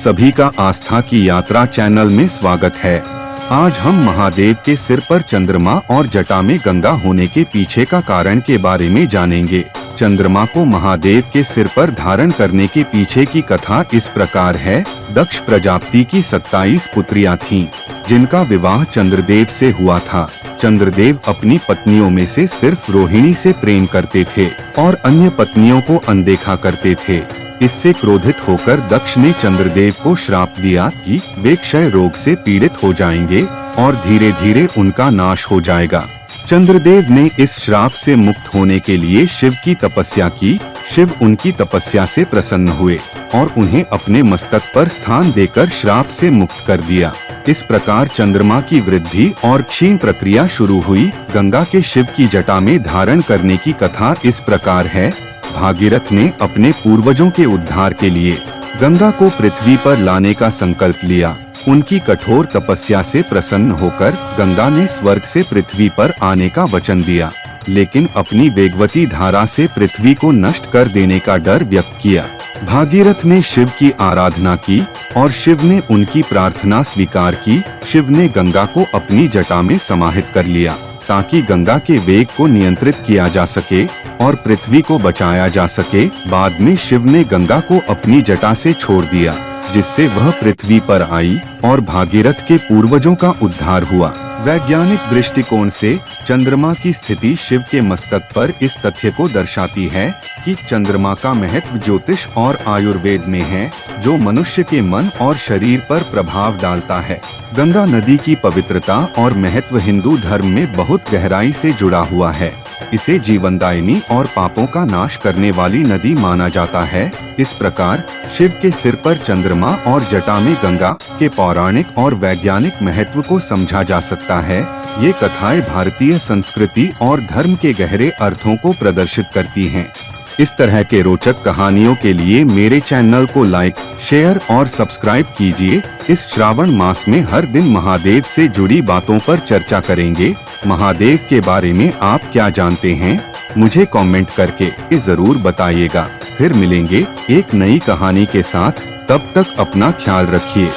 सभी का आस्था की यात्रा चैनल में स्वागत है। आज हम महादेव के सिर पर चंद्रमा और जटा में गंगा होने के पीछे का कारण के बारे में जानेंगे। चंद्रमा को महादेव के सिर पर धारण करने के पीछे की कथा इस प्रकार है। दक्ष प्रजापति की 27 पुत्रियां थीं, जिनका विवाह चंद्रदेव से हुआ था। चंद्रदेव अपनी पत्नियों में से सिर्फ रोहिणी से प्रेम करते थे और अन्य पत्नियों को अनदेखा करते थे। इससे क्रोधित होकर दक्ष ने चंद्रदेव को श्राप दिया कि वे क्षय रोग से पीड़ित हो जाएंगे और धीरे धीरे उनका नाश हो जाएगा। चंद्रदेव ने इस श्राप से मुक्त होने के लिए शिव की तपस्या की। शिव उनकी तपस्या से प्रसन्न हुए और उन्हें अपने मस्तक पर स्थान देकर श्राप से मुक्त कर दिया। इस प्रकार चंद्रमा की वृद्धि और क्षीण प्रक्रिया शुरू हुई। गंगा के शिव की जटा में धारण करने की कथा इस प्रकार है। भागीरथ ने अपने पूर्वजों के उद्धार के लिए गंगा को पृथ्वी पर लाने का संकल्प लिया। उनकी कठोर तपस्या से प्रसन्न होकर गंगा ने स्वर्ग से पृथ्वी पर आने का वचन दिया, लेकिन अपनी वेगवती धारा से पृथ्वी को नष्ट कर देने का डर व्यक्त किया। भागीरथ ने शिव की आराधना की और शिव ने उनकी प्रार्थना स्वीकार की। शिव ने गंगा को अपनी जटा में समाहित कर लिया ताकि गंगा के वेग को नियंत्रित किया जा सके और पृथ्वी को बचाया जा सके। बाद में शिव ने गंगा को अपनी जटा से छोड़ दिया, जिससे वह पृथ्वी पर आई और भागीरथ के पूर्वजों का उद्धार हुआ। वैज्ञानिक दृष्टिकोण से चंद्रमा की स्थिति शिव के मस्तक पर इस तथ्य को दर्शाती है कि चंद्रमा का महत्व ज्योतिष और आयुर्वेद में है, जो मनुष्य के मन और शरीर पर प्रभाव डालता है। गंगा नदी की पवित्रता और महत्व हिंदू धर्म में बहुत गहराई से जुड़ा हुआ है। इसे जीवनदायिनी और पापों का नाश करने वाली नदी माना जाता है। इस प्रकार शिव के सिर पर चंद्रमा और जटा में गंगा के पौराणिक और वैज्ञानिक महत्व को समझा जा सकता है। ये कथाएं भारतीय संस्कृति और धर्म के गहरे अर्थों को प्रदर्शित करती हैं। इस तरह के रोचक कहानियों के लिए मेरे चैनल को लाइक, शेयर और सब्सक्राइब कीजिए। इस श्रावण मास में हर दिन महादेव से जुड़ी बातों पर चर्चा करेंगे। महादेव के बारे में आप क्या जानते हैं, मुझे कमेंट करके जरूर बताइएगा। फिर मिलेंगे एक नई कहानी के साथ। तब तक अपना ख्याल रखिए।